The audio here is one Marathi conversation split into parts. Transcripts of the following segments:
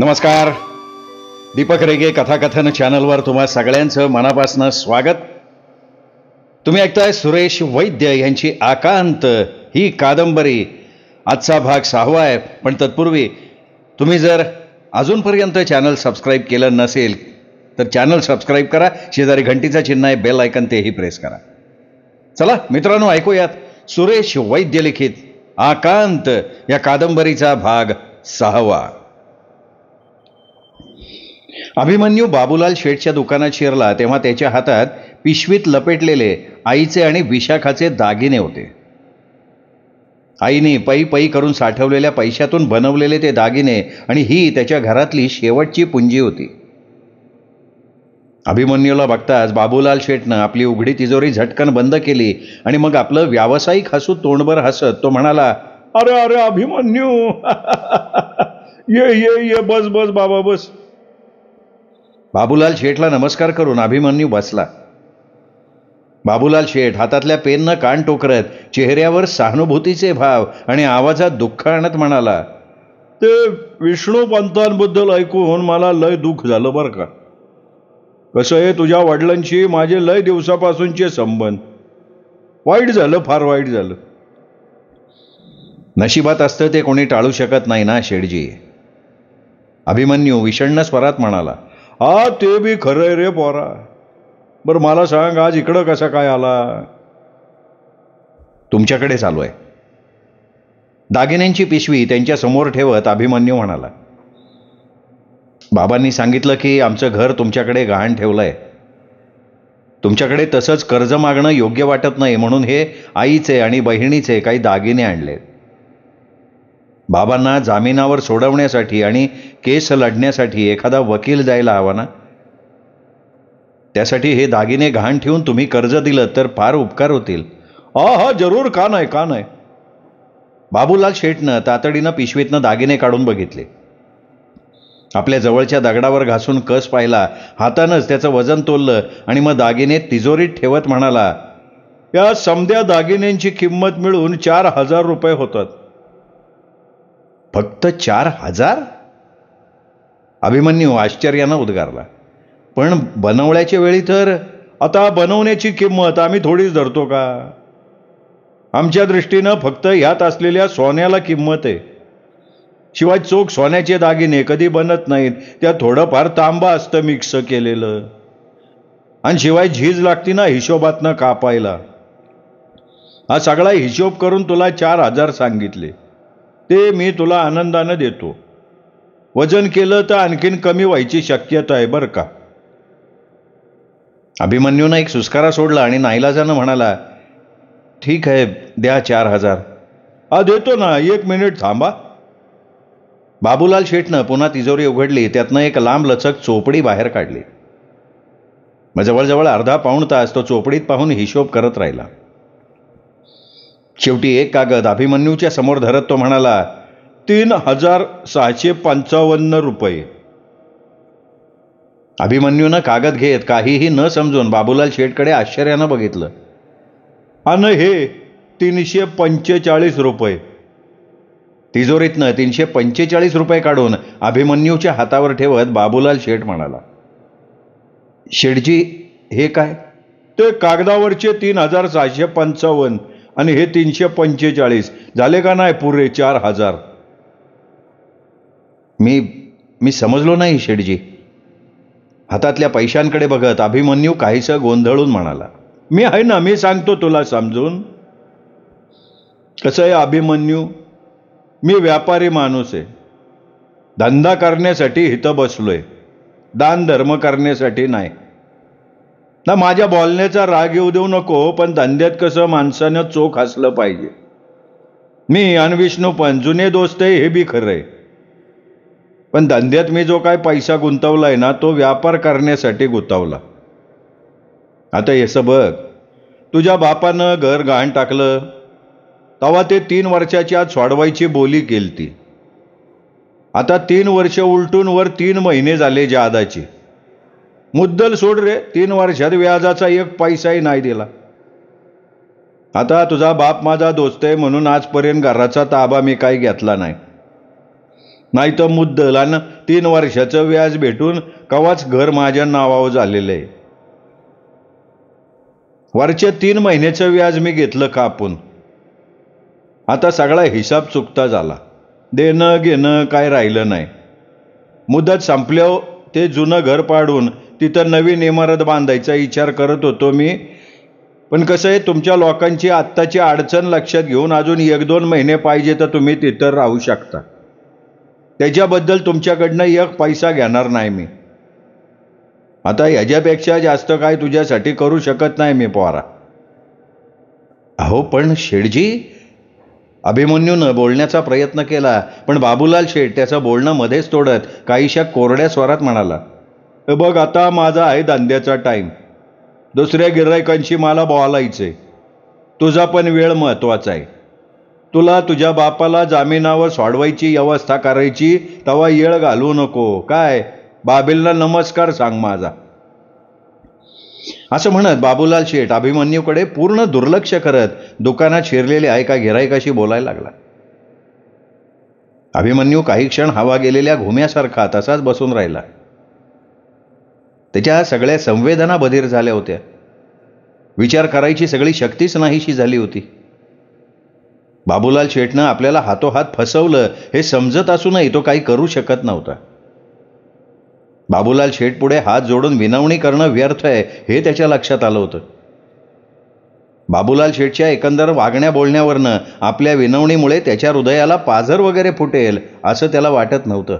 नमस्कार. दीपक रेगे कथाकथन चॅनलवर तुम्हा सगळ्यांचं मनापासून स्वागत. तुम्ही ऐकताय सुरेश वैद्य यांची आकांत ही कादंबरी. आजचा भाग 6वा आहे. पण तत्पूर्वी तुम्ही जर अजूनपर्यंत चॅनल सबस्क्राईब केलं नसेल तर चॅनल सबस्क्राईब करा. शेजारी घंटीचा चिन्ह आहे, बेल आयकन, तेही प्रेस करा. चला मित्रांनो, ऐकूयात सुरेश वैद्य लिखित आकांत या कादंबरीचा भाग 6वा. अभिमन्यू बाबूलाल शेठच्या दुकानात शिरला तेव्हा त्याच्या हातात पिशवीत लपेटलेले आईचे आणि विशाखाचे दागिने होते. आईने पै पै करून साठवलेल्या पैशातून बनवलेले ते दागिने आणि ही त्याच्या घरातली शेवटची पुंजी होती. अभिमन्यूला बघताच बाबूलाल शेठनं आपली उघडी तिजोरी झटकन बंद केली आणि मग आपलं व्यावसायिक हसू तोंडभर हसत तो म्हणाला, अरे अरे अभिमन्यू, ये ये ये, बस बस बाबा बस. बाबूलाल शेठला नमस्कार करून अभिमन्यू बसला. बाबूलाल शेठ हातातल्या पेननं कान टोकरत चेहऱ्यावर सहानुभूतीचे भाव आणि आवाजात दुःख आणत म्हणाला, ते विष्णू पंतांबद्दल ऐकून मला लय दुःख झालं बरं का. कसं आहे, तुझ्या वडिलांशी माझे लय दिवसापासूनचे संबंध. वाईट झालं, फार वाईट झालं. नशिबात असतं ते कोणी टाळू शकत नाही ना शेठजी. अभिमन्यू विषण्ण स्वरात म्हणाला, हा ते बी खरंय रे पोरा. बरं मला सांग, आज इकडं कसा काय आला? तुमच्याकडे चालू आहे. दागिन्यांची पिशवी त्यांच्या समोर ठेवत अभिमन्यू म्हणाला, बाबांनी सांगितलं की आमचं घर तुमच्याकडे गहाण ठेवलंय. तुमच्याकडे तसंच कर्ज मागणं योग्य वाटत नाही म्हणून हे आईचे आणि बहिणीचे काही दागिने आणले. बाबांना जामिनावर सोडवण्यासाठी आणि केस लढण्यासाठी एखादा वकील द्यायला हवा ना. त्यासाठी हे दागिने गहाण ठेवून तुम्ही कर्ज दिलं तर फार उपकार होतील. हा हा, जरूर, का नाही का नाही. बाबूलाल शेठनं तातडीनं पिशवीतनं दागिने काढून बघितले. आपल्या जवळच्या दगडावर घासून कस पाहिला, हातानंच त्याचं वजन तोललं आणि मग दागिने तिजोरीत ठेवत म्हणाला, या समध्या दागिन्यांची किंमत मिळून 4,000 रुपये होतात. फक्त 4,000? अभिमन्यू आश्चर्यानं उद्गारला. पण बनवण्याच्या वेळी तर? आता बनवण्याची किंमत आम्ही थोडीच धरतो का? आमच्या दृष्टीनं फक्त ह्यात असलेल्या सोन्याला किंमत आहे. शिवाय चोख सोन्याचे दागिने कधी बनत नाहीत. त्यात थोडंफार तांबा असतं मिक्स केलेलं. आणि शिवाय झीज लागती ना हिशोबातनं कापायला. हा सगळा हिशोब करून तुला 4,000 सांगितले. ते मी तुला आनंदानं देतो. वजन केलं तर आणखीन कमी व्हायची शक्यता आहे बरं का. अभिमन्यूनं एक सुस्कारा सोडला आणि नाईलाजानं म्हणाला, ठीक आहे, द्या 4,000. हा देतो ना, 1 मिनिट थांबा. बाबूलाल शेठनं पुन्हा तिजोरी उघडली. त्यातनं एक लांब लचक चोपडी बाहेर काढली. मग जवळजवळ अर्धा पाऊण तास तो चोपडीत पाहून हिशोब करत राहिला. शेवटी एक कागद अभिमन्यूच्या समोर धरत तो म्हणाला, 3,655 रुपये. अभिमन्यूनं कागद घेत काहीही न समजून बाबूलाल शेठकडे आश्चर्यानं बघितलं. आणि हे 345 रुपये. तिजोरीतनं 345 रुपये काढून अभिमन्यूच्या हातावर ठेवत बाबूलाल शेठ म्हणाला, शेठजी हे काय? ते कागदावरचे 3,655 आणि हे 345 झाले का नाही पुरे 4,000? मी समजलो नाही शेठजी. हातातल्या पैशांकडे बघत अभिमन्यू काहीसं गोंधळून म्हणाला, मी आहे ना, मी सांगतो तुला समजून. कसं आहे अभिमन्यू, मी व्यापारी माणूस आहे. धंदा करण्यासाठी इथं बसलोय, दान धर्म करण्यासाठी नाही ना. माझ्या बोलण्याचा राग येऊ देऊ नको, पण धंद्यात कसं माणसानं चोख असलं पाहिजे. मी आणि विष्णू पण जुने दोस्त आहे, हे बी खरं आहे. पण धंद्यात मी जो काय पैसा गुंतवलाय ना, तो व्यापार करण्यासाठी गुंतवला. आता येस बघ, तुझ्या बापानं घर गहाण टाकलं तेव्हा ते 3 वर्षाच्या आत सोडवायची बोली केलती. आता 3 वर्ष उलटून वर 3 महिने झाले जादाची. मुद्दल सोड रे, 3 वर्षात व्याजाचा 1 पैसाही नाही दिला. आता तुझा बाप माझा दोस्त आहे म्हणून आजपर्यंत घराचा ताबा मी काही घेतला नाही. नाही तर मुद्दल आणि 3 वर्षाचं व्याज भेटून कवाच घर माझ्या नावावर झालेलं आहे. वरच्या 3 महिन्याचं व्याज मी घेतलं कापून. आता सगळा हिसाब चुकता झाला. देणं घेणं काय राहिलं नाही. मुदत संपल्यावर ते जुनं घर पाडून तिथं नवीन इमारत बांधायचा विचार करत होतो मी. पण कसं आहे, तुमच्या लोकांची आत्ताची अडचण लक्षात घेऊन अजून 1-2 महिने पाहिजे तर तुम्ही तिथं राहू शकता. त्याच्याबद्दल तुमच्याकडनं 1 पैसा घेणार नाही मी. आता ह्याच्यापेक्षा जास्त काय तुझ्यासाठी करू शकत नाही मी पोरा. अहो पण शेठजी, अभिमन्यूनं बोलण्याचा प्रयत्न केला, पण बाबूलाल शेठ त्याचं बोलणं मध्येच तोडत काहीशा कोरड्या स्वरात म्हणाला, बघ आता माझा आहे धंद्याचा टाईम. दुसऱ्या गिऱ्हाईकांशी मला बोलायचंय. तुझा पण वेळ महत्वाचा आहे. तुला तुझ्या बापाला जामिनावर सोडवायची व्यवस्था करायची, तवा येळ घालवू नको. काय बाबीलला नमस्कार सांग माझा. असं म्हणत बाबूलाल शेठ अभिमन्यूकडे पूर्ण दुर्लक्ष करत दुकानात शिरलेले एका गिऱ्हाईकाशी बोलायला लागला. अभिमन्यू काही क्षण हवा गेलेल्या घुम्यासारखा तसाच बसून राहिला. त्याच्या सगळ्या संवेदना बधीर झाल्या होत्या. विचार करायची सगळी शक्तीच नाहीशी झाली होती. बाबूलाल शेठनं आपल्याला हातोहात फसवलं हे समजत असूनही तो काही करू शकत नव्हता. बाबूलाल शेठ पुढे हात जोडून विनवणी करणं व्यर्थ आहे हे त्याच्या लक्षात आलं होतं. बाबूलाल शेठच्या एकंदर वागण्या बोलण्यावरनं आपल्या विनवणीमुळे त्याच्या हृदयाला पाझर वगैरे फुटेल असं त्याला वाटत नव्हतं.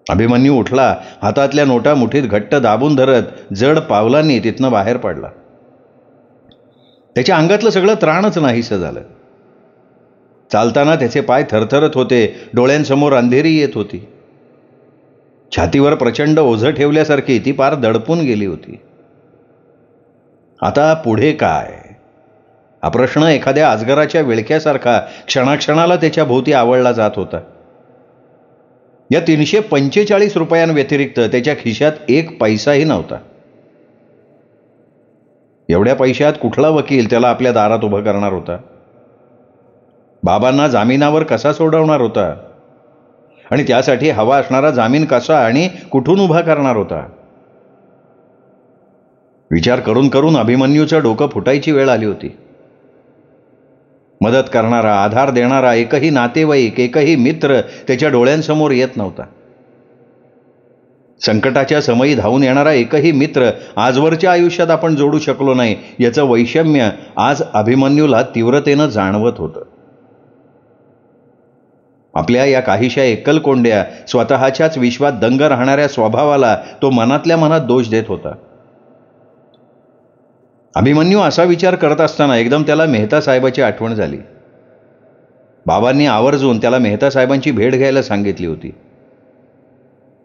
अभिमन्यू उठला. हातातल्या नोटा मुठीत घट्ट दाबून धरत जड पावलांनी तिथनं बाहेर पडला. त्याच्या अंगातलं सगळं त्राणच नाहीसं झालं. चालताना त्याचे पाय थरथरत होते. डोळ्यांसमोर अंधेरी येत होती. छातीवर प्रचंड ओझं ठेवल्यासारखी ती पार दडपून गेली होती. आता पुढे काय, हा प्रश्न एखाद्या अजगराच्या विळख्यासारखा क्षणाक्षणाला त्याच्या भोवती आवळला जात होता. या 345 रुपयांव्यतिरिक्त त्याच्या खिशात 1 पैसाही नव्हता. एवढ्या पैशात कुठला वकील त्याला आपल्या दारात उभं करणार होता? बाबांना जामिनावर कसा सोडवणार होता? आणि त्यासाठी हवा असणारा जामीन कसा आणि कुठून उभा करणार होता? विचार करून करून अभिमन्यूचं डोकं फुटायची वेळ आली होती. मदत करणारा, आधार देणारा एकही नातेवाईक, एकही मित्र त्याच्या डोळ्यांसमोर येत नव्हता. संकटाच्या समयी धावून येणारा एकही मित्र आजवरच्या आयुष्यात आपण जोडू शकलो नाही याचं वैषम्य आज अभिमन्यूला तीव्रतेनं जाणवत होतं. आपल्या या काहीशा एकलकोंड्या स्वतःच्याच विश्वात दंग राहणाऱ्या स्वभावाला तो मनातल्या मनात दोष देत होता. अभिमन्यू असा विचार करत असताना एकदम त्याला मेहता साहेबाची आठवण झाली. बाबांनी आवर्जून त्याला मेहता साहेबांची भेट घ्यायला सांगितली होती.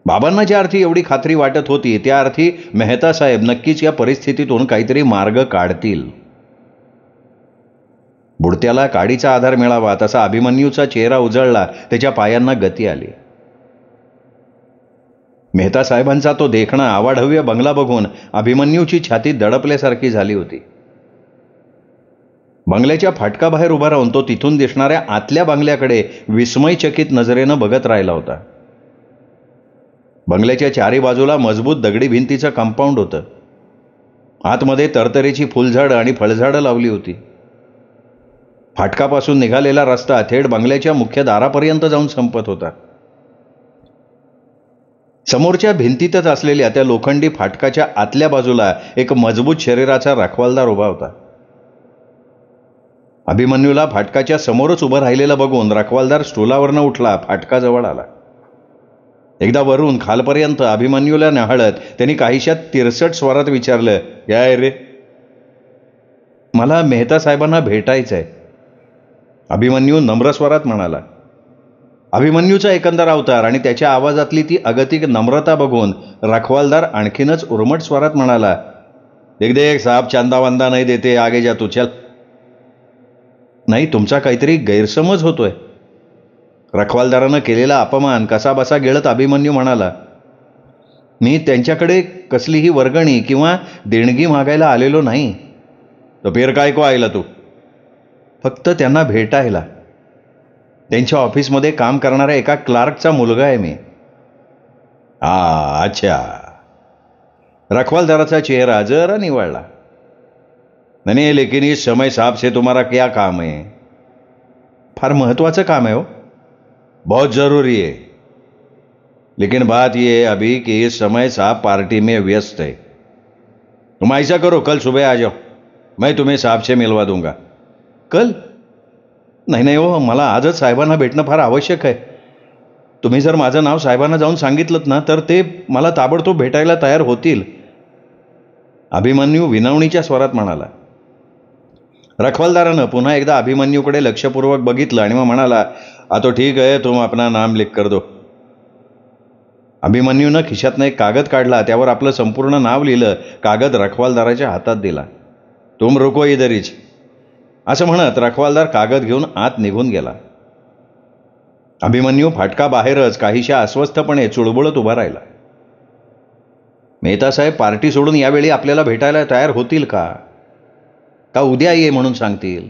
बाबांना ज्या अर्थी एवढी खात्री वाटत होती त्या अर्थी मेहता साहेब नक्कीच या परिस्थितीतून काहीतरी मार्ग काढतील. बुडत्याला काडीचा आधार मिळावा तसा अभिमन्यूचा चेहरा उजळला. त्याच्या पायांना गती आली. मेहता साहेबांचा तो देखणा आवाढव्य बंगला बघून अभिमन्यूची छाती दडपल्यासारखी झाली होती. बंगल्याच्या फाटकाबाहेर उभा राहून तो तिथून दिसणाऱ्या आतल्या बंगल्याकडे विस्मयचकित नजरेनं बघत राहिला होता. बंगल्याच्या चारी बाजूला मजबूत दगडी भिंतीचं कंपाऊंड होतं. आतमध्ये तरतरीची फुलझाडं आणि फळझाडं लावली होती. फाटकापासून निघालेला रस्ता थेट बंगल्याच्या मुख्य दारापर्यंत जाऊन संपत होता. समोरच्या भिंतीतच असलेल्या त्या लोखंडी फाटकाच्या आतल्या बाजूला एक मजबूत शरीराचा रखवालदार उभा होता. अभिमन्यूला फाटकाच्या समोरच उभं राहिलेलं बघून रखवालदार स्टूलावरनं उठला. फाटकाजवळ आला. एकदा वरून खालपर्यंत अभिमन्यूला न्याहाळत त्यांनी काहीशा तिरसट स्वरात विचारलं, काय रे? मला मेहता साहेबांना भेटायचंय, अभिमन्यू नम्र स्वरात म्हणाला. अभिमन्यूचा एकंदर अवतार आणि त्याच्या आवाजातली ती अगतिक नम्रता बघून रखवालदार आणखीनच उर्मट स्वरात म्हणाला, देख देख साहब, चांदा वांदा नाही देते, आगे जा तू, चल. नाही, तुमचा काहीतरी गैरसमज होतोय. रखवालदारानं केलेला अपमान कसाबसा गिळत अभिमन्यू म्हणाला, मी त्यांच्याकडे कसलीही वर्गणी किंवा देणगी मागायला आलेलो नाही. तो पेर काय को आयला तू? फक्त त्यांना भेटायला. त्यांच्या ऑफिसमध्ये काम करणाऱ्या एका क्लार्कचा मुलगा आहे मी. अच्छा. रखवालदाराचा चेहरा जरा निवळला. नाही, लेकिन इस समय साहब से तुम्हारा क्या काम है? फार महत्वाचं काम है हो. बहुत जरूरी है. लेकिन बात यह है अभी कि इस समय साहब पार्टी में व्यस्त है. तुम ऐसा करो, कल सुबह आ जाओ, मैं तुम्हें साहब से मिलवा दूंगा. कल? नाही हो, मला आजच साहेबांना भेटणं फार आवश्यक आहे. तुम्ही जर माझं नाव साहेबांना जाऊन सांगितलं ना तर ते मला ताबडतोब भेटायला तयार होतील. अभिमन्यू विनवणीच्या स्वरात म्हणाला. रखवालदारानं पुन्हा एकदा अभिमन्यूकडे लक्षपूर्वक बघितलं आणि मग म्हणाला, तो ठीक आहे, तुम अपना नाम लिख कर दो. अभिमन्यूनं खिशातनं एक कागद काढला, त्यावर आपलं संपूर्ण नाव लिहिलं. कागद रखवालदाराच्या हातात दिला. तुम रुको इधरीच, असं म्हणत रखवालदार कागद घेऊन आत निघून गेला. अभिमन्यू फाटका बाहेरच काहीशा अस्वस्थपणे चुळबुळत उभा राहिला. मेहता साहेब पार्टी सोडून यावेळी आपल्याला भेटायला तयार होतील का उद्या ये म्हणून सांगतील?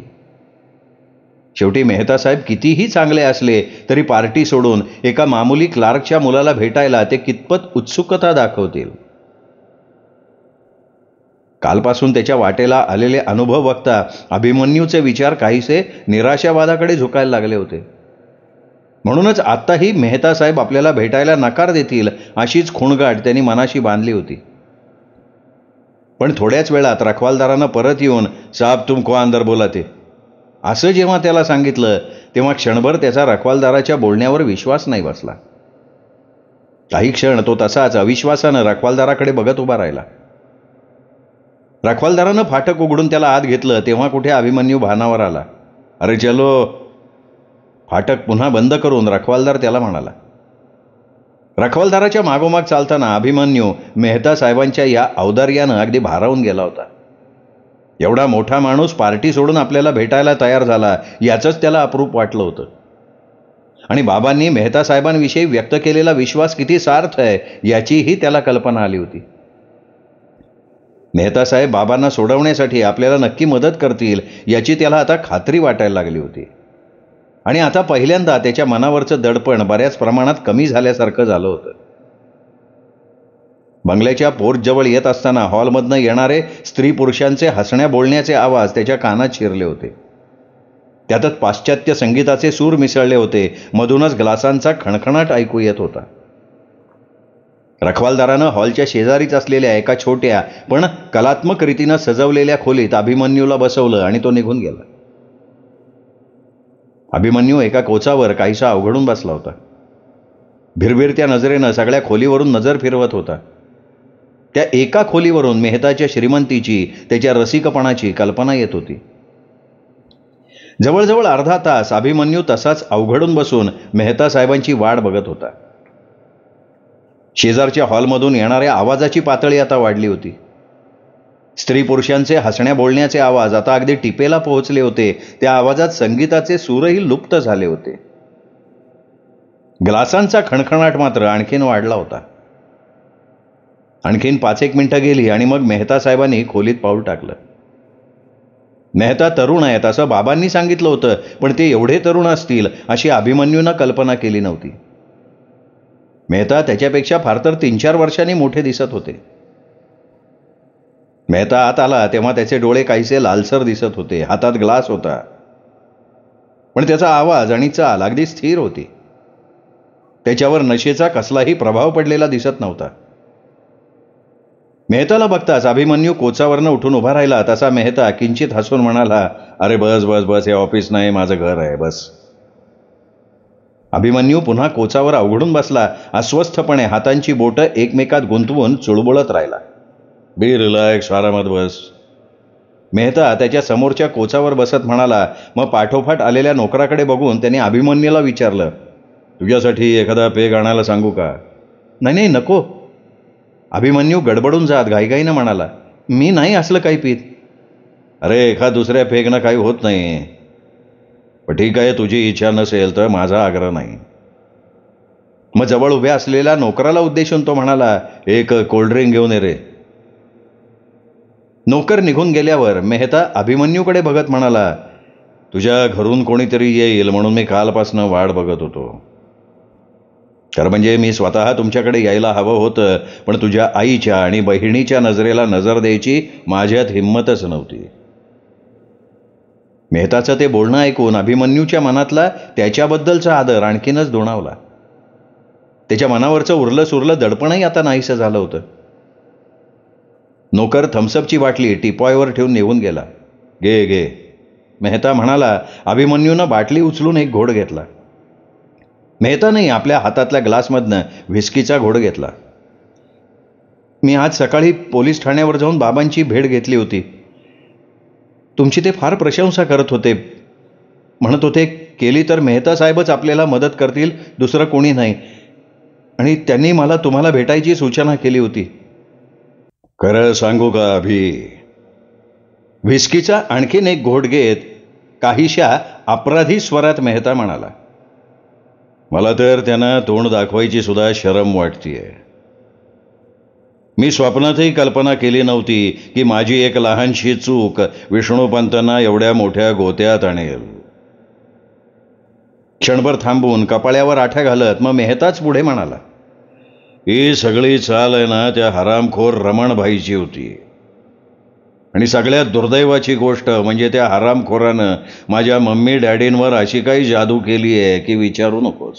शेवटी मेहता साहेब कितीही चांगले असले तरी पार्टी सोडून एका मामूली क्लार्कच्या मुलाला भेटायला ते कितपत उत्सुकता दाखवतील? कालपासून त्याच्या वाटेला आलेले अनुभव बघता अभिमन्यूचे विचार काहीसे निराशावादाकडे झुकायला लागले होते. म्हणूनच आत्ताही मेहता साहेब आपल्याला भेटायला नकार देतील अशीच खुणगाठ त्यांनी मनाशी बांधली होती. पण थोड्याच वेळात रखवालदारानं परत येऊन, साहब तुम को अंदर बोलाते, असं जेव्हा त्याला सांगितलं तेव्हा क्षणभर त्याचा रखवालदाराच्या बोलण्यावर विश्वास नाही बसला. काही क्षण तो तसाच अविश्वासानं रखवालदाराकडे बघत उभा राहिला. रखवालदारानं फाटक उघडून त्याला आत घेतलं तेव्हा कुठे अभिमन्यू भानावर आला. अरे चलो. फाटक पुन्हा बंद करून रखवालदार त्याला म्हणाला. रखवालदाराच्या मागोमाग चालताना अभिमन्यू मेहता साहेबांच्या या औदार्यानं अगदी भारावून गेला होता. एवढा मोठा माणूस पार्टी सोडून आपल्याला भेटायला तयार झाला याचंच त्याला अप्रूप वाटलं होतं. आणि बाबांनी मेहता साहेबांविषयी व्यक्त केलेला विश्वास किती सार्थ आहे याचीही त्याला कल्पना आली होती. मेहता साहेब बाबांना सोडवण्यासाठी आपल्याला नक्की मदत करतील याची त्याला आता खात्री वाटायला लागली होती. आणि आता पहिल्यांदा त्याच्या मनावरचं दडपण बऱ्याच प्रमाणात कमी झाल्यासारखं झालं होतं. बंगल्याच्या पोर्चजवळ येत असताना हॉलमधनं येणारे स्त्री पुरुषांचे हसण्या बोलण्याचे आवाज त्याच्या कानात शिरले होते. त्यातच पाश्चात्य संगीताचे सूर मिसळले होते. मधूनच ग्लासांचा खणखणाट ऐकू येत होता. रखवालदारानं हॉलच्या शेजारीच असलेल्या एका छोट्या पण कलात्मक रीतीनं सजवलेल्या खोलीत अभिमन्यूला बसवलं आणि तो निघून गेला. अभिमन्यू एका कोचावर काहीसा अवघडून बसला होता. भिरभिरत्या नजरेनं सगळ्या खोलीवरून नजर फिरवत होता. त्या एका खोलीवरून मेहताच्या श्रीमंतीची, त्याच्या रसिकपणाची कल्पना येत होती. जवळजवळ अर्धा तास अभिमन्यू तसाच अवघडून बसून मेहता साहेबांची वाट बघत होता. शेजारच्या हॉलमधून येणाऱ्या आवाजाची पातळी आता वाढली होती. स्त्री पुरुषांचे हसण्या बोलण्याचे आवाज आता अगदी टिपेला पोहोचले होते. त्या आवाजात संगीताचे सूरही लुप्त झाले होते. ग्लासांचा खणखणाट मात्र आणखीन वाढला होता. आणखीन 5-1 मिनिटं गेली आणि मग मेहता साहेबांनी खोलीत पाऊल टाकलं. मेहता तरुण आहेत असं बाबांनी सांगितलं होतं, पण ते एवढे तरुण असतील अशी अभिमन्यूनं कल्पना केली नव्हती. मेहता त्याच्यापेक्षा फार तर 3-4 वर्षांनी मोठे दिसत होते. मेहता आत आला तेव्हा त्याचे डोळे काहीसे लालसर दिसत होते. हातात ग्लास होता, पण त्याचा आवाज आणि चाल अगदी स्थिर होती. त्याच्यावर नशेचा कसलाही प्रभाव पडलेला दिसत नव्हता. मेहताला बघताच अभिमन्यू कोचावरनं उठून उभा राहिला. तसा मेहता किंचित हसून म्हणाला, अरे बस बस बस, हे ऑफिस नाही, माझं घर आहे, बस. अभिमन्यू पुन्हा कोचावर अवघडून बसला. अस्वस्थपणे हातांची बोटं एकमेकात गुंतवून चुळबुळत राहिला. बी रिलॅक्स, आरामात बस. मेहता त्याच्या समोरच्या कोचावर बसत म्हणाला. मग पाठोपाठ आलेल्या नोकराकडे बघून त्याने अभिमन्यूला विचारलं, तुझ्यासाठी एखादा पेग आणायला सांगू का? नाही नको. अभिमन्यू गडबडून जात घाईघाईनं म्हणाला, मी नाही असलं काही पीत. अरे एखाद दुसऱ्या पेगनं काही होत नाही. पण ठीक आहे, तुझी इच्छा नसेल तर माझा आग्रह नाही. मग जवळ उभ्या असलेल्या नोकराला उद्देशून तो म्हणाला, एक कोल्ड्रिंक घेऊन ये रे. नोकर निघून गेल्यावर मेहता अभिमन्यूकडे बघत म्हणाला, तुझ्या घरून कोणीतरी येईल म्हणून मी कालपासनं वाट बघत होतो. खरं म्हणजे मी स्वतः तुमच्याकडे यायला हवं होतं, पण तुझ्या आईच्या आणि बहिणीच्या नजरेला नजर द्यायची माझ्यात हिंमतच नव्हती. मेहताचं ते बोलणं ऐकून अभिमन्यूच्या मनातला त्याच्याबद्दलचा आदर आणखीनच दुणावला. त्याच्या मनावरचं उरलं सुरलं दडपणही आता नाहीसं झालं होतं. नोकर थम्सअपची बाटली टिपॉयवर ठेवून निघून गेला. घे घे, मेहता म्हणाला. अभिमन्यूनं बाटली उचलून एक घोड घेतला. मेहतानंही आपल्या हातातल्या ग्लासमधनं व्हिस्कीचा घोड घेतला. मी आज सकाळी पोलीस ठाण्यावर जाऊन बाबांची भेट घेतली होती. तुमची ते फार प्रशंसा करत होते. म्हणत होते केली तर मेहता साहेबच आपल्याला मदत करतील, दुसरं कोणी नाही. आणि त्यांनी मला तुम्हाला भेटायची सूचना केली होती. खरं सांगू का अभि? व्हिस्कीचा आणखीन एक घोट घेत काहीशा अपराधी स्वरात मेहता म्हणाला. मला तर त्यांना तोंड दाखवायची सुद्धा शरम वाटतीये. मी स्वप्नातही कल्पना केली नव्हती की माझी एक लहानशी चूक विष्णूपंतांना एवढ्या मोठ्या गोत्यात आणेल. क्षणभर थांबून कपाळ्यावर आठ्या घालत मग मेहताच पुढे म्हणाला. ही सगळी चाल आहे ना त्या हरामखोर रमणभाईची होती. आणि सगळ्यात दुर्दैवाची गोष्ट म्हणजे त्या हरामखोरानं माझ्या मम्मी डॅडींवर अशी काही जादू केली आहे की विचारू नकोस.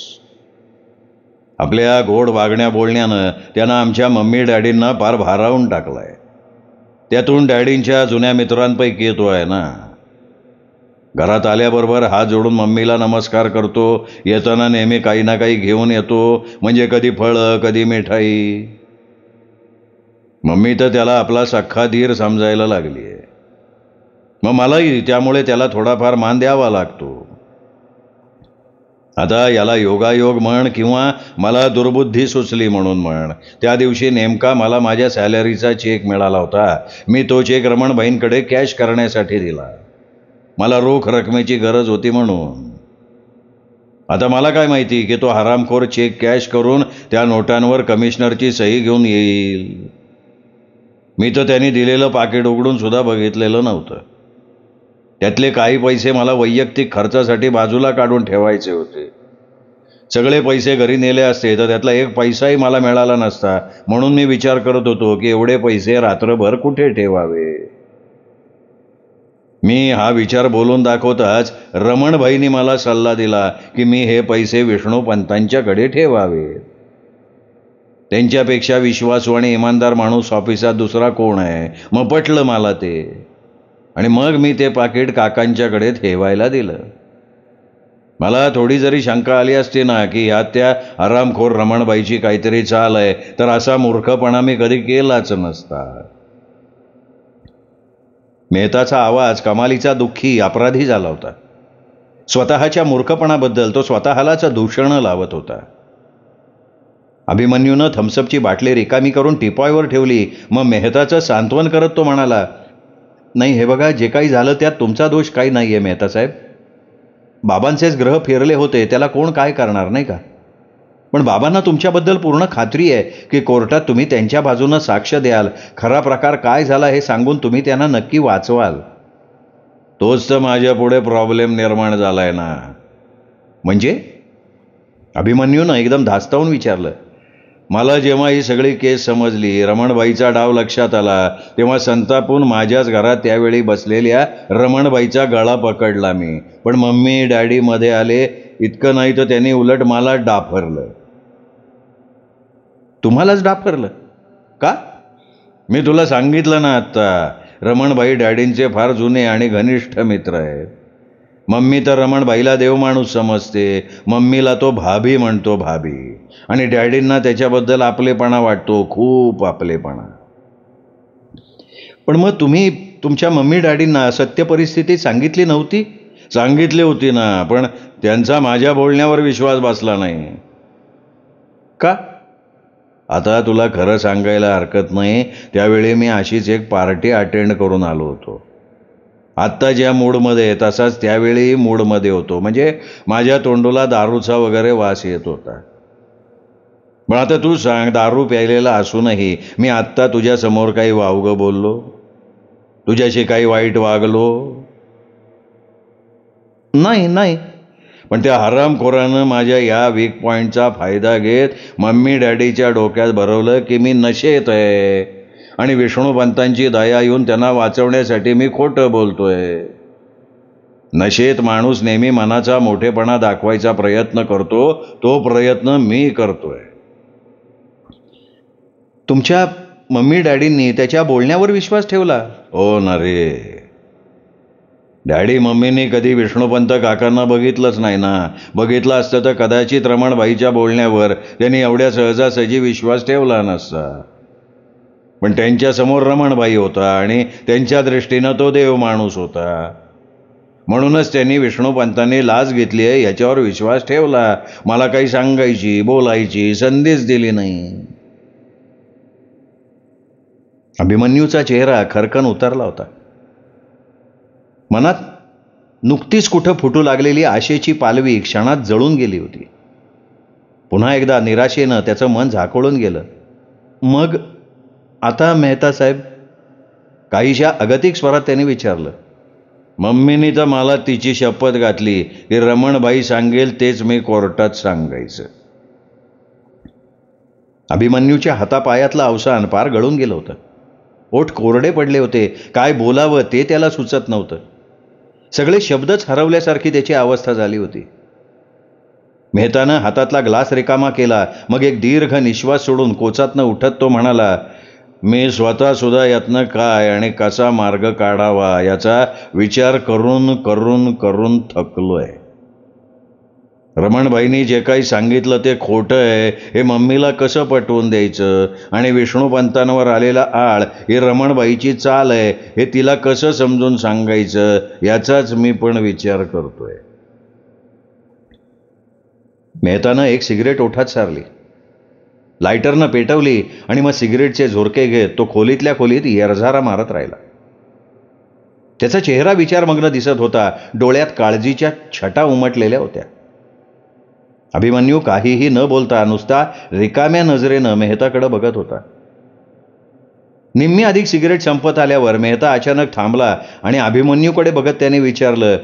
आपल्या गोड वागण्या बोलण्यानं त्यानं आमच्या मम्मी डॅडींना फार भारावून टाकलाय. त्यातून डॅडींच्या जुन्या मित्रांपैकी येतो आहे ना. घरात आल्याबरोबर हात जोडून मम्मीला नमस्कार करतो. येताना नेहमी काही ना काही घेऊन येतो, म्हणजे कधी फळं कधी मिठाई. मम्मी तर त्याला आपला सख्खा धीर समजायला लागली आहे. मग मलाही त्यामुळे त्याला थोडाफार मान द्यावा लागतो. आता याला योगायोग म्हण किंवा मला दुर्बुद्धी सुचली म्हणून म्हण, त्या दिवशी नेमका मला माझ्या सॅलरीचा चेक मिळाला होता. मी तो चेक रमणबाईंकडे कॅश करण्यासाठी दिला. मला रोख रकमेची गरज होती म्हणून. आता मला काय माहिती की तो हरामखोर चेक कॅश करून त्या नोटांवर कमिशनरची सही घेऊन येईल. मी तर त्यांनी दिलेलं पाकिट उघडून सुद्धा बघितलेलं नव्हतं. त्यातले काही पैसे मला वैयक्तिक खर्चासाठी बाजूला काढून ठेवायचे होते. सगळे पैसे घरी नेले असते तर त्यातला एक पैसाही मला मिळाला नसता. म्हणून मी विचार करत होतो की एवढे पैसे रात्रभर कुठे ठेवावे. मी हा विचार बोलून दाखवताच रमणभाईंनी मला सल्ला दिला की मी हे पैसे विष्णूपंतांच्याकडे ठेवावे. त्यांच्यापेक्षा विश्वासू आणि इमानदार माणूस ऑफिसात दुसरा कोण आहे. मग पटलं मला ते, आणि मग मी ते पाकिट काकांच्याकडे ठेवायला दिलं. मला थोडी जरी शंका आली असती ना की ह्यात त्या हरामखोर रमणबाईची काहीतरी चाल आहे, तर असा मूर्खपणा मी कधी केलाच नसता. मेहताचा आवाज कमालीचा दुःखी अपराधी झाला होता. स्वतःच्या मूर्खपणाबद्दल तो स्वतःलाच दूषण लावत होता. अभिमन्यूनं थम्सअपची बाटली रिकामी करून टिपॉयवर ठेवली. मग मेहताचं सांत्वन करत तो म्हणाला, नाही हे बघा, जे काही झालं त्यात तुमचा दोष काही नाही आहे मेहता साहेब. बाबांचेच ग्रह फिरले होते, त्याला कोण काय करणार नाही का. पण बाबांना तुमच्याबद्दल पूर्ण खात्री आहे की कोर्टात तुम्ही त्यांच्या बाजूनं साक्ष द्याल. खरा प्रकार काय झाला हे सांगून तुम्ही त्यांना नक्की वाचवाल. तोच तर माझ्या पुढे प्रॉब्लेम निर्माण झालाय ना. म्हणजे? अभिमन्यूनं एकदम धास्तावून विचारलं. मला जेव्हा ही सगळी केस समजली, रमणबाईचा डाव लक्षात आला, तेव्हा संतापून माझ्याच घरात त्यावेळी बसलेल्या रमणबाईचा गळा पकडला मी. पण मम्मी डॅडी मध्ये आले. इतकं नाही तर त्यांनी उलट मला डाफरलं. तुम्हालाच डाफरलं का? मी तुला सांगितलं ना आत्ता, रमणबाई डॅडींचे फार जुने आणि घनिष्ठ मित्र आहेत. मम्मी तर रमणबाईला देवमाणूस समजते. मम्मीला तो भाभी म्हणतो, भाभी. आणि डॅडींना त्याच्याबद्दल आपलेपणा वाटतो, खूप आपलेपणा. पण मग तुम्ही तुमच्या मम्मी डॅडींना सत्य परिस्थिती सांगितली नव्हती? सांगितली होती ना, पण त्यांचा माझ्या बोलण्यावर विश्वास बसला नाही. का? आता तुला खरं सांगायला हरकत नाही, त्यावेळी मी अशीच एक पार्टी अटेंड करून आलो होतो. आत्ता ज्या मूडमध्ये तसाच त्यावेळी मूडमध्ये होतो. म्हणजे माझ्या तोंडूला दारूचा वगैरे वास येत होता. पण आता तू सांग, दारू प्यायलेला असूनही मी आत्ता तुझ्या समोर काही वावगं बोललो? तुझ्याशी काही वाईट वागलो? नाही नाही, पण त्या हरामखोरानं माझ्या या वीक पॉईंटचा फायदा घेत मम्मी डॅडीच्या डोक्यात भरवलं की मी नशेत आहे आणि विष्णुपंतांची दया येऊन त्यांना वाचवण्यासाठी मी खोटं बोलतोय. नशेत माणूस नेहमी मनाचा मोठेपणा दाखवायचा प्रयत्न करतो, तो प्रयत्न मी करतोय. तुमच्या मम्मी डॅडींनी त्याच्या बोलण्यावर विश्वास ठेवला? हो ना रे. डॅडी मम्मीने कधी विष्णुपंत काकांना बघितलंच नाही ना. बघितलं असतं तर कदाचित रमणबाईच्या बोलण्यावर त्यांनी एवढ्या सहजासहजी विश्वास ठेवला नसता. पण त्यांच्यासमोर रमणबाई होता आणि त्यांच्या दृष्टीनं तो देव माणूस होता. म्हणूनच त्यांनी विष्णुपंतांनी लाच घेतली आहे याच्यावर विश्वास ठेवला. मला काही सांगायची बोलायची संधीच दिली नाही. अभिमन्यूचा चेहरा खरकन उतरला होता. मनात नुकतीच कुठं फुटू लागलेली आशेची पालवी क्षणात जळून गेली होती. पुन्हा एकदा निराशेनं त्याचं मन झाकोळून गेलं. मग आता मेहता साहेब? काहीशा अगतिक स्वरात त्याने विचारलं. मम्मीनी तर मला तिची शपथ घातली की रमणबाई सांगेल तेच मी कोर्टात सांगायचं. अभिमन्यूच्या हातापायातलं अवसान पार गळून गेलं होतं. ओठ कोरडे पडले होते. काय बोलावं ते त्याला सुचत नव्हतं. सगळे शब्दच हरवल्यासारखी त्याची अवस्था झाली होती. मेहतानं हातातला ग्लास रिकामा केला. मग एक दीर्घ निश्वास सोडून कोचातनं उठत तो म्हणाला, मी स्वतः सुद्धा यातनं काय आणि कसा मार्ग काढावा याचा विचार करून करून करून थकलोय. रमणबाईंनी जे काही सांगितलं ते खोटं आहे हे मम्मीला कसं पटवून द्यायचं आणि विष्णुपंतांवर आलेला आळ ही रमणबाईची चाल आहे हे तिला कसं समजून सांगायचं याचाच मी पण विचार करतोय. मेहतानं एक सिगरेट ओठात सारली, लायटरनं पेटवली आणि मग सिगरेटचे झोरके घेत तो खोलीतल्या खोलीत येरझारा मारत राहिला. त्याचा चेहरा विचारमग्न दिसत होता. डोळ्यात काळजीच्या छटा उमटलेल्या होत्या. अभिमन्यू काहीही न बोलता नुसता रिकाम्या नजरेनं मेहताकडे बघत होता. निम्मी अधिक सिगरेट संपत आल्यावर मेहता अचानक थांबला आणि अभिमन्यूकडे बघत त्याने विचारलं,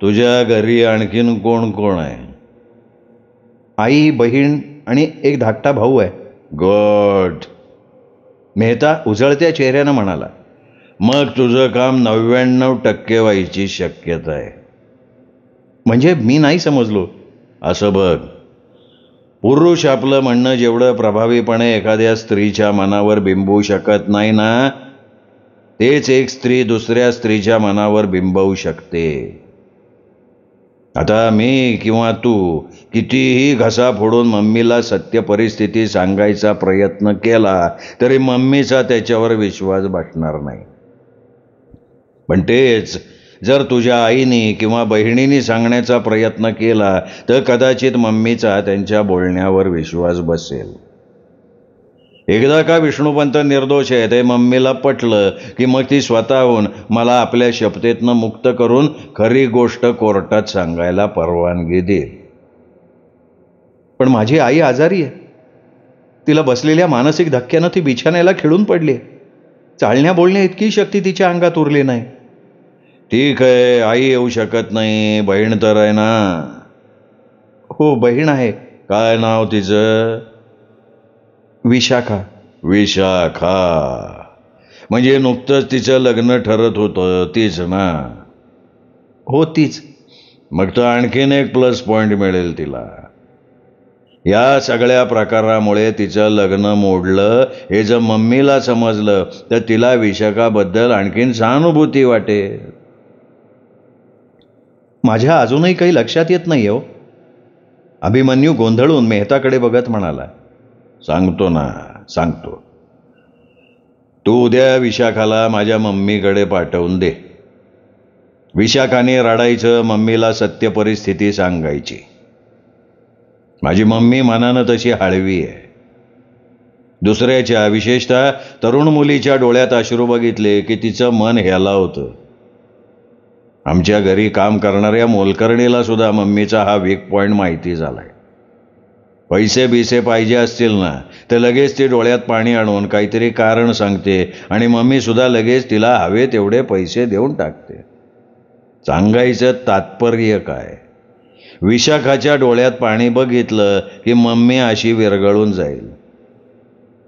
तुझ्या घरी आणखीन कोण कोण आहे? आई, बहीण आणि एक धाकटा भाऊ आहे. गुड. मेहता उजळत्या चेहऱ्यानं म्हणाला, मग तुझं काम 99% व्हायची शक्यता आहे. म्हणजे मी नाही समजलो. असं बघ, पुरुष आपलं म्हणणं जेवढं प्रभावीपणे एखाद्या स्त्रीच्या मनावर बिंबवू शकत नाही ना, तेच एक स्त्री दुसऱ्या स्त्रीच्या मनावर बिंबवू शकते. आता मी किंवा तू कितीही घसा फोडून मम्मीला सत्य परिस्थिती सांगायचा प्रयत्न केला तरी मम्मीचा त्याच्यावर विश्वास बसणार नाही. पण तेच जर तुझ्या आईने किंवा बहिणीने सांगण्याचा प्रयत्न केला तर कदाचित मम्मीचा त्यांच्या बोलण्यावर विश्वास बसेल. एकदा का विष्णुपंत निर्दोष आहे ते मम्मीला पटलं की मग ती स्वतःहून मला आपल्या शपथेतनं मुक्त करून खरी गोष्ट कोर्टात सांगायला परवानगी देईल. पण माझी आई आजारी आहे. तिला बसलेल्या मानसिक धक्क्यानं ती बिछाण्याला खिळून पडली. चालण्या बोलण्या इतकी शक्ती तिच्या अंगात उरली नाही. ठीक आहे, आई येऊ शकत नाही, बहीण तर आहे ना? हो, बहीण आहे. काय नाव तिचं? विशाखा. विशाखा म्हणजे नुकतंच तिचं लग्न ठरत होतं तीच ना? हो, तीच. मग तर आणखीन एक प्लस पॉइंट मिळेल तिला. या सगळ्या प्रकारामुळे तिचं लग्न मोडलं हे जर मम्मीला समजलं तर तिला विशाखाबद्दल आणखीन सहानुभूती वाटेल. माझ्या अजूनही काही लक्षात येत नाही हो. अभिमन्यू गोंधळून मेहताकडे बघत म्हणाला. सांगतो ना, सांगतो. तू उद्या विशाखाला माझ्या मम्मीकडे पाठवून दे. विशाखाने रडायचं, मम्मीला सत्य परिस्थिती सांगायची. माझी मम्मी मनानं तशी हळवी आहे. दुसऱ्याच्या, विशेषतः तरुण मुलीच्या डोळ्यात अश्रू बघितले की तिचं मन ह्याला होतं. आमच्या घरी काम करणाऱ्या मोलकर्णीला सुद्धा मम्मीचा हा वीक पॉइंट माहिती झालाय. पैसे बिसे पाहिजे असतील ना तर लगेच ती डोळ्यात पाणी आणून काहीतरी कारण सांगते आणि मम्मी सुद्धा लगेच तिला हवे तेवढे पैसे देऊन टाकते. सांगायचं तात्पर्य काय? विशाखाच्या डोळ्यात पाणी बघितलं की मम्मी अशी विरघळून जाईल.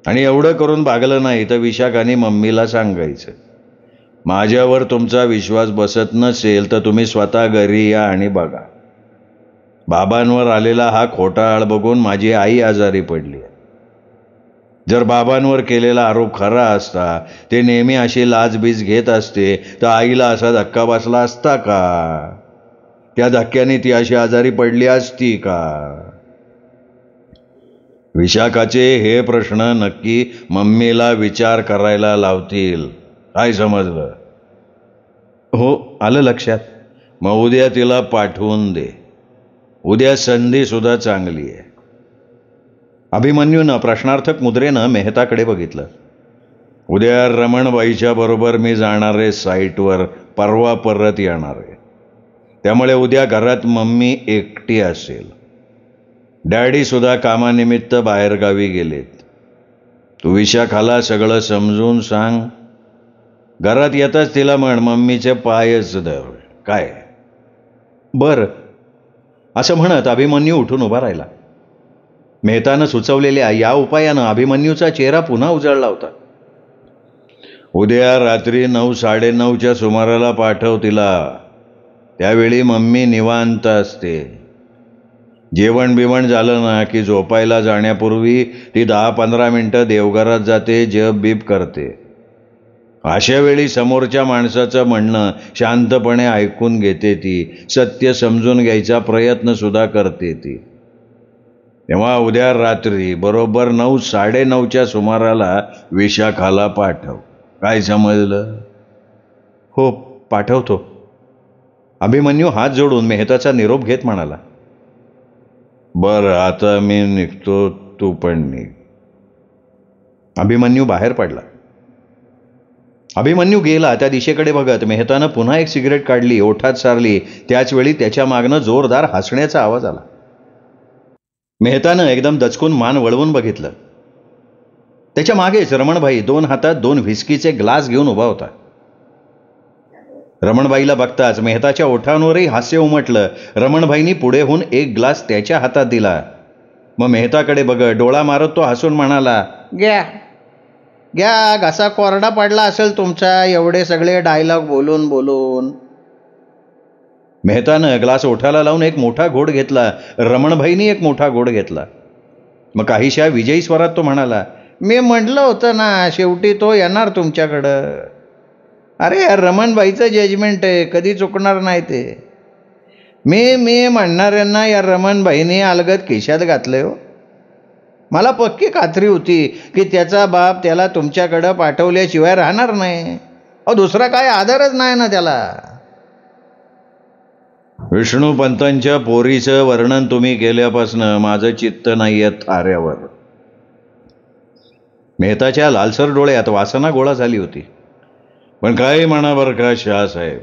आणि एवढं करून भागलं नाही तर विशाखाने मम्मीला सांगायचं, माझ्यावर तुमचा विश्वास बसत नसेल तर तुम्ही स्वतः घरी या आणि बघा. बाबांवर आलेला हा खोटा आळ बघून माझी आई आजारी पडली. जर बाबांवर केलेला आरोप खरा असता, ते नेहमी अशी लाजबीज घेत असते, तर आईला असा धक्का बसला असता का? त्या धक्क्याने ती अशी आजारी पडली असती का? विशाखाचे हे प्रश्न नक्की मम्मीला विचार करायला लावतील. काय समजलं? हो, आलं लक्षात. मग उद्या तिला पाठवून दे. उद्या संधी सुद्धा चांगली आहे. अभिमन्यूनं प्रश्नार्थक मुद्रेनं मेहताकडे बघितलं. उद्या रमणबाईच्या बरोबर मी जाणार आहे साईटवर, परवा परत येणार आहे. त्यामुळे उद्या घरात मम्मी एकटी असेल. डॅडी सुद्धा कामानिमित्त बाहेरगावी गेलेत. तू विशाखाला सगळं समजून सांग. घरात येताच तिला म्हण, मम्मीचे पायच धर. काय? बरं, असं म्हणत अभिमन्यू उठून उभा राहिला. मेहतानं सुचवलेल्या या उपायानं अभिमन्यूचा चेहरा पुन्हा उजळला होता. उद्या रात्री 9-9:30च्या सुमाराला पाठव तिला. त्यावेळी मम्मी निवांत असते. जेवण बिवण झालं ना की झोपायला जाण्यापूर्वी ती 10-15 मिनिटं देवघरात जाते, जप बीप करते. अशा वेळी समोरच्या माणसाचं म्हणणं शांतपणे ऐकून घेते ती. सत्य समजून घ्यायचा प्रयत्न सुद्धा करते ती. तेव्हा उद्या रात्री बरोबर 9-9:30च्या सुमाराला विशाखाला पाठव. काय समजलं? हो, पाठवतो. अभिमन्यू हात जोडून मेहताचा निरोप घेत म्हणाला. बरं, आता मी निघतो, तू पण निघ. अभिमन्यू बाहेर पडला. अभिमन्यू गेला त्या दिशेकडे बघत मेहतानं पुन्हा एक सिगरेट काढली, ओठात सारली. त्याच वेळी त्याच्या मागनं जोरदार हसण्याचा आवाज आला. मेहतानं एकदम दचकून मान वळवून बघितलं. त्याच्या मागेच रमणभाई 2 हातात 2 व्हिस्कीचे ग्लास घेऊन उभा होता. रमणबाईला बघताच मेहताच्या ओठांवरही हास्य उमटलं. रमणभाईंनी पुढे होऊन एक ग्लास त्याच्या हातात दिला. मग मेहताकडे बघत डोळा मारत तो हसून म्हणाला, घ्या घ्या, घसा कोरडा पडला असेल तुमचा एवढे सगळे डायलॉग बोलून बोलून. मेहतानं ग्लास ओठाला लावून एक मोठा घोट घेतला. रमणभाईंनी एक मोठा घोट घेतला. मग काहीशा विजयी स्वरात तो म्हणाला, मी म्हटलं होतं ना, शेवटी तो येणार तुमच्याकडं. अरे यार, रमणबाईचं जजमेंट आहे, कधी चुकणार नाही ते. मी म्हणणाऱ्यांना या रमणबाईंनी अलगद खिशात घातलंय हो. मला पक्की खात्री होती की त्याचा बाप त्याला तुमच्याकडं पाठवल्याशिवाय राहणार नाही. अहो, दुसरा काय आधारच नाही ना त्याला. विष्णूपंतांच्या पोरीचं वर्णन तुम्ही केल्यापासनं माझं चित्त नाही आहे थाऱ्यावर. मेहताच्या लालसर डोळ्यात वासना गोळा झाली होती. पण काही म्हणा बरं का शहासाहेब,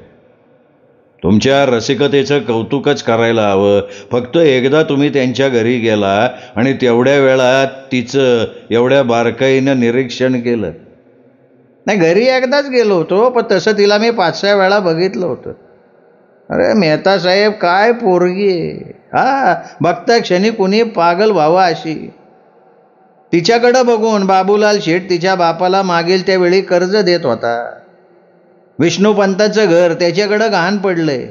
तुमच्या रसिकतेचं कौतुकच करायला हवं. फक्त एकदा तुम्ही त्यांच्या घरी गेला आणि तेवढ्या वेळात तिचं एवढ्या बारकाईनं निरीक्षण केलं. नाही, घरी एकदाच गेलो होतो, पण तसं तिला मी 5-6 वेळा बघितलं होतं. अरे मेहता साहेब, काय पोरगी आहे. हा, बघता क्षणी कुणी पागल व्हावं अशी. तिच्याकडं बघून बाबूलाल शेठ तिच्या बापाला मागील त्यावेळी कर्ज देत होता. विष्णूपंताचं घर त्याच्याकडं गहाण पडलंय.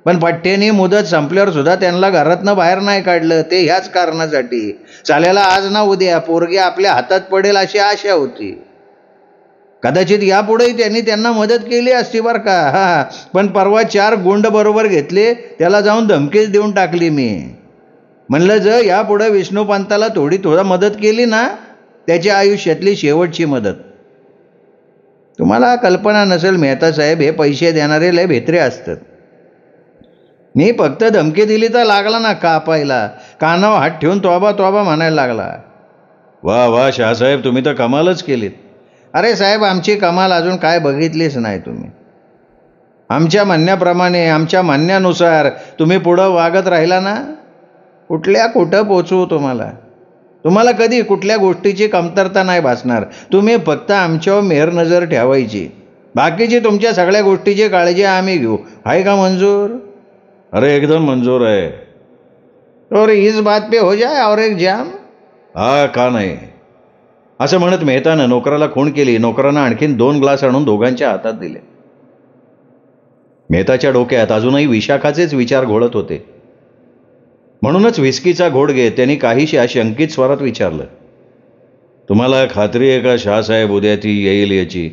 पण पठ्ठ्यानी मुदत संपल्यावर सुद्धा त्यांना घरातनं बाहेर नाही काढलं. ते ह्याच कारणासाठी, चाल्याला आज ना उद्या पोरगी आपल्या हातात पडेल अशी आशा होती. कदाचित यापुढेही त्यांनी त्यांना मदत केली असती बरं का. हा, पण परवा 4 गुंड बरोबर घेतले, त्याला जाऊन धमकीच देऊन टाकली मी. म्हणलं जर यापुढे विष्णूपंताला थोडा मदत केली ना, त्याच्या आयुष्यातली शेवटची मदत. तुम्हाला कल्पना नसेल मेहता साहेब, हे पैसे देणारे लय भेत्रे असतात. मी फक्त धमकी दिली तर लागला ना कापायला. कानावर हात ठेवून तोबा तोबा म्हणायला लागला. वा वा शहासाहेब, तुम्ही तर कमालच केलीत. अरे साहेब, आमची कमाल अजून काय बघितलीच नाही तुम्ही. आमच्या म्हणण्याप्रमाणे, आमच्या म्हणण्यानुसार तुम्ही पुढं वागत राहिला ना, कुठं पोचवू तुम्हाला. तुम्हाला कधी कुठल्या गोष्टीची कमतरता नाही भासणार. तुम्ही फक्त आमच्यावर मेहर नजर ठेवायची, बाकीची तुमच्या सगळ्या गोष्टीची काळजी आम्ही घेऊ. आहे का मंजूर? अरे एकदम मंजूर आहे. और इस बात पे हो जाए और एक जाम. हा का नाही. असं म्हणत मेहतानं नोकराला खूण केली. नोकरानं आणखीन 2 ग्लास आणून दोघांच्या हातात दिले. मेहताच्या डोक्यात अजूनही विशाखाचेच विचार घोळत होते. म्हणूनच व्हिस्कीचा घोट घेत त्यांनी काहीशा शंकित स्वरात विचारलं, तुम्हाला खात्री आहे का शहासाहेब उद्या ती येईल याची?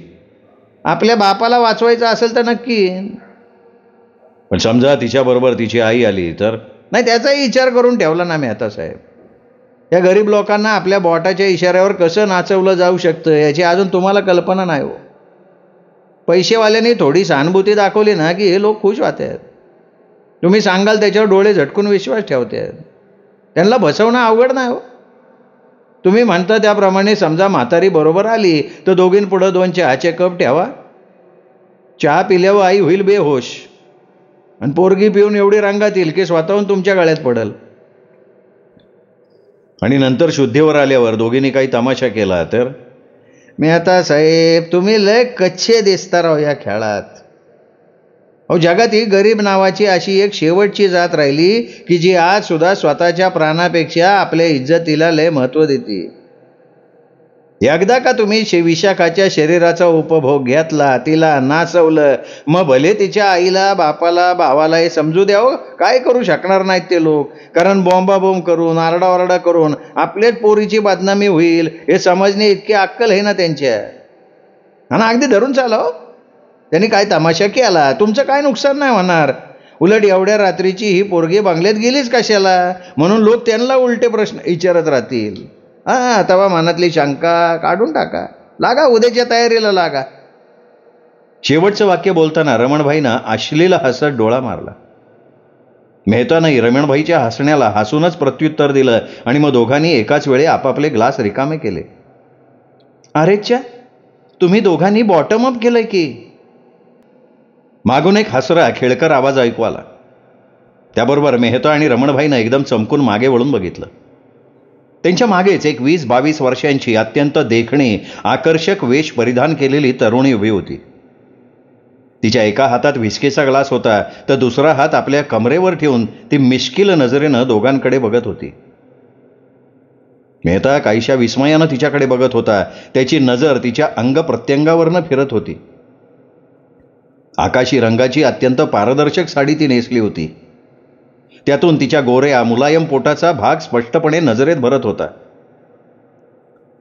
आपल्या बापाला वाचवायचं असेल तर नक्की. पण समजा तिच्याबरोबर तिची आई आली तर? नाही, त्याचाही विचार करून ठेवला ना मेहता साहेब. या गरीब लोकांना आपल्या बोटाच्या इशाऱ्यावर कसं नाचवलं जाऊ शकतं याची अजून तुम्हाला कल्पना नाही हो. पैसेवाल्यांनी थोडी सहानुभूती दाखवली ना की हे लोक खुश होतात. तुम्ही सांगाल त्याच्यावर डोळे झटकून विश्वास ठेवतात. त्यांना बसवणं अवघड नाही हो. तुम्ही म्हणता त्याप्रमाणे समजा म्हातारी बरोबर आली तर दोघींपुढं 2 चहाचे कप ठेवा. चहा पिल्यावर आई होईल बेहोश आणि पोरगी पिऊन एवढी रंगात येईल की स्वतःहून तुमच्या गळ्यात पडल. आणि नंतर शुद्धीवर आल्यावर दोघींनी काही तमाशा केला तर? मेहता साहेब, तुम्ही लय कच्चे दिसता राव या खेळात. अहो, जगात ही गरीब नावाची अशी एक शेवटची जात राहिली की जी आज सुद्धा स्वतःच्या प्राणापेक्षा आपल्या इज्जतीला लय महत्त्व देते. एकदा का तुम्ही विशाखाच्या शरीराचा उपभोग घेतला, तिला नाचवलं, मग भले तिच्या आईला, बापाला, भावाला हे समजू द्यावं, काय करू शकणार नाहीत ते लोक. कारण बॉम्बाबॉम्ब करून, आरडाओरडा करून आपल्याच पोरीची बदनामी होईल हे समजणे इतकी अक्कल आहे ना त्यांच्या. आणि अगदी धरून चालाव. त्यांनी काय तमाशा केला, तुमचं काय नुकसान नाही होणार. उलट एवढ्या रात्रीची ही पोरगी बंगल्यात गेलीच कशाला म्हणून लोक त्यांना उलटे प्रश्न विचारत राहतील. तेव्हा मनातली शंका काढून टाका. लागा, उद्याच्या तयारीला लागा. शेवटचं वाक्य बोलताना रमणभाईनं अश्लील हसत डोळा मारला. मेहतानंही रमणभाईच्या हसण्याला हसूनच प्रत्युत्तर दिलं आणि मग दोघांनी एकाच वेळी आपापले ग्लास रिकामे केले. अरेच्या, तुम्ही दोघांनी बॉटम अप केलंय की? मागून एक हसरा खेळकर आवाज ऐकू आला. त्याबरोबर मेहता आणि रमणभाईनं एकदम चमकून मागे वळून बघितलं. त्यांच्या मागेच एक 20-22 वर्षांची अत्यंत देखणी, आकर्षक वेश परिधान केलेली तरुणी उभी होती. तिच्या एका हातात व्हिस्कीचा ग्लास होता तर दुसरा हात आपल्या कमरेवर ठेवून ती मिश्किल नजरेनं दोघांकडे बघत होती. मेहता काहीशा विस्मयानं तिच्याकडे बघत होता. त्याची नजर तिच्या अंग प्रत्यंगावरनं फिरत होती. आकाशी रंगाची अत्यंत पारदर्शक साडी ती नेसली होती. त्यातून तिच्या गोऱ्या मुलायम पोटाचा भाग स्पष्टपणे नजरेत भरत होता.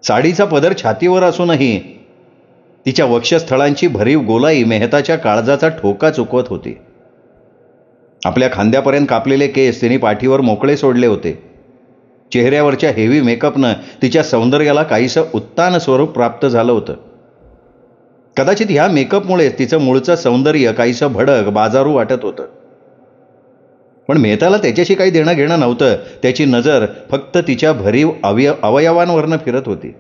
साडीचा पदर छातीवर असूनही तिच्या वक्षस्थळांची भरीव गोलाई मेहताच्या काळजाचा ठोका चुकवत होती. आपल्या खांद्यापर्यंत कापलेले केस तिने पाठीवर मोकळे सोडले होते. चेहऱ्यावरच्या हेवी मेकअपनं तिच्या सौंदर्याला काहीसं उत्तान स्वरूप प्राप्त झालं होतं. कदाचित ह्या मेकअपमुळे तिचं मूळचं सौंदर्य काहीसं भडक, बाजारू वाटत होतं. पण मेहताला त्याच्याशी काही देणं घेणं नव्हतं. त्याची नजर फक्त तिच्या भरीव अवयवांवरनं फिरत होती.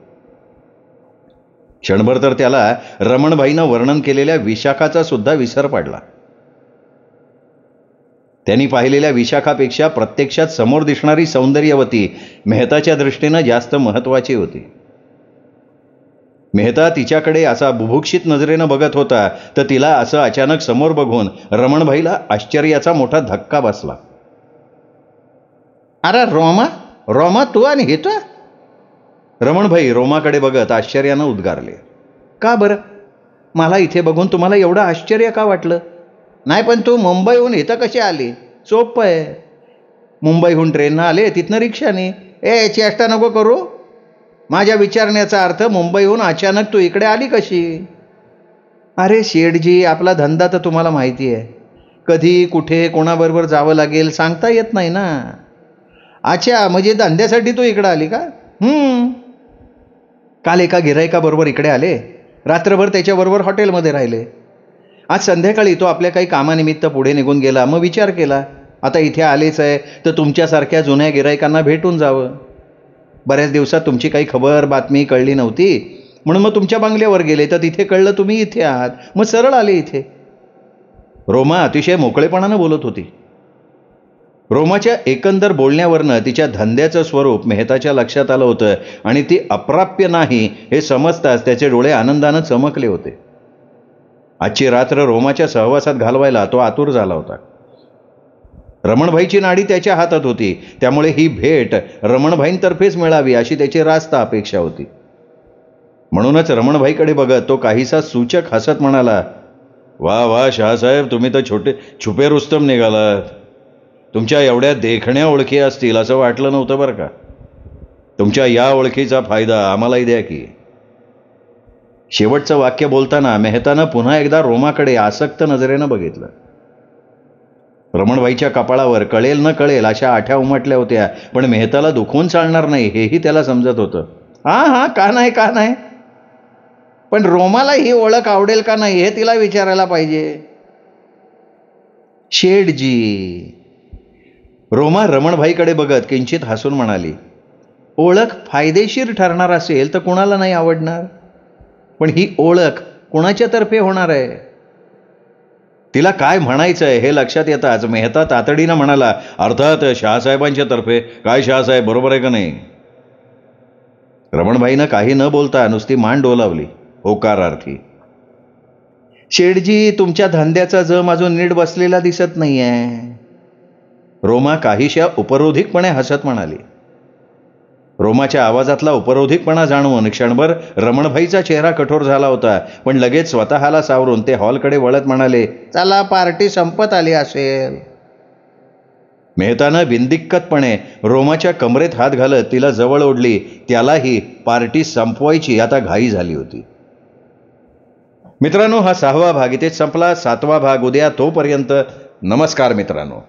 क्षणभर तर त्याला रमणभाईनं वर्णन केलेल्या विशाखाचा सुद्धा विसर पडला. त्यांनी पाहिलेल्या विशाखापेक्षा प्रत्यक्षात समोर दिसणारी सौंदर्यवती मेहताच्या दृष्टीनं जास्त महत्वाची होती. मेहता तिच्याकडे असा बुभुक्षित नजरेनं बघत होता तर तिला असं अचानक समोर बघून रमणभाईला आश्चर्याचा मोठा धक्का बसला. अरे रोमा तू आणि हे तू? रमणभाई रोमाकडे बघत आश्चर्यानं उद्गारले. का बरं? मला इथे बघून तुम्हाला एवढं आश्चर्य का वाटलं? नाही, पण तू मुंबईहून इथं कशी आली? सोपं आहे. मुंबईहून ट्रेननं आले, तिथनं रिक्षाने. चेष्टा नको करू. माझ्या विचारण्याचा अर्थ मुंबईहून अचानक तू इकडे आली कशी? अरे शेठजी, आपला धंदा तर तुम्हाला माहिती आहे. कधी कुठे कोणाबरोबर जावं लागेल सांगता येत नाही ना. अच्छा, म्हणजे धंद्यासाठी तू इकडे आली का? काल एका गिऱ्हाईकाबरोबर इकडे आले. रात्रभर त्याच्याबरोबर हॉटेलमध्ये राहिले. आज संध्याकाळी तो आपल्या काही कामानिमित्त पुढे निघून गेला. मग विचार केला आता इथे आलेच आहे तर तुमच्यासारख्या जुन्या गिऱ्हाईकांना भेटून जावं. बऱ्याच दिवसात तुमची काही खबर बातमी कळली नव्हती म्हणून मग तुमच्या बंगल्यावर गेले तर तिथे कळलं तुम्ही इथे आहात. मग सरळ आले इथे. रोमा अतिशय मोकळेपणानं बोलत होती. रोमाच्या एकंदर बोलण्यावरनं तिच्या धंद्याचं स्वरूप मेहताच्या लक्षात आलं होतं आणि ती अप्राप्य नाही हे समजताच त्याचे डोळे आनंदानं चमकले होते. आजची रात्र रोमाच्या सहवासात घालवायला तो आतुर झाला होता. रमणभाईची नाडी त्याच्या हातात होती, त्यामुळे ही भेट रमणभाईंतर्फेच मिळावी अशी त्याची रास्त अपेक्षा होती. म्हणूनच रमणभाईकडे बघत तो काहीसा सूचक हसत म्हणाला, वा वा शहासाहेब, तुम्ही तर छुपे रुस्तम निघालात. तुमच्या एवढ्या देखण्या ओळखी असतील असं वाटलं नव्हतं बरं का. तुमच्या या ओळखीचा फायदा आम्हालाही द्या की. शेवटचं वाक्य बोलताना मेहतानं पुन्हा एकदा रोमाकडे आसक्त नजरेनं बघितलं. रमणभाईच्या कपाळावर कळेल न कळेल अशा आठ्या उमटल्या होत्या, पण मेहताला दुखवून चालणार नाही हेही त्याला समजत होतं. हां, का नाही, पण रोमाला ही ओळख आवडेल का नाही हे तिला विचारायला पाहिजे. शेठजी. रोमा रमणभाईकडे बघत किंचित हसून म्हणाली, ओळख फायदेशीर ठरणार असेल तर कुणाला नाही आवडणार, पण ही ओळख कुणाच्या तर्फे होणार आहे. तिला काय म्हणायचंय हे लक्षात येताच मेहता तातडीनं म्हणाला, अर्थात शहासाहेबांच्या तर्फे. काय शहासाहेब, बरोबर आहे का नाही? रमणभाईनं काही न बोलता नुसती मान डोलावली होकारार्थी. शेठजी, तुमच्या धंद्याचा जम अजून नीट बसलेला दिसत नाहीये. रोमा काहीशा उपरोधिकपणे हसत म्हणाली. रोमाच्या आवाजातला उपरोधिकपणा जाणवून क्षणभर रमणभाईचा चेहरा कठोर झाला होता, पण लगेच स्वतःला सावरून ते हॉलकडे वळत म्हणाले, चला, पार्टी संपत आली असेल. मेहतानं बिनदिक्कतपणे रोमाच्या कमरेत हात घालत तिला जवळ ओढली. त्यालाही पार्टी संपवायची आता घाई झाली होती. मित्रांनो, हा 6वा भाग इथेच संपला. 7वा भाग उद्या. तोपर्यंत नमस्कार मित्रांनो.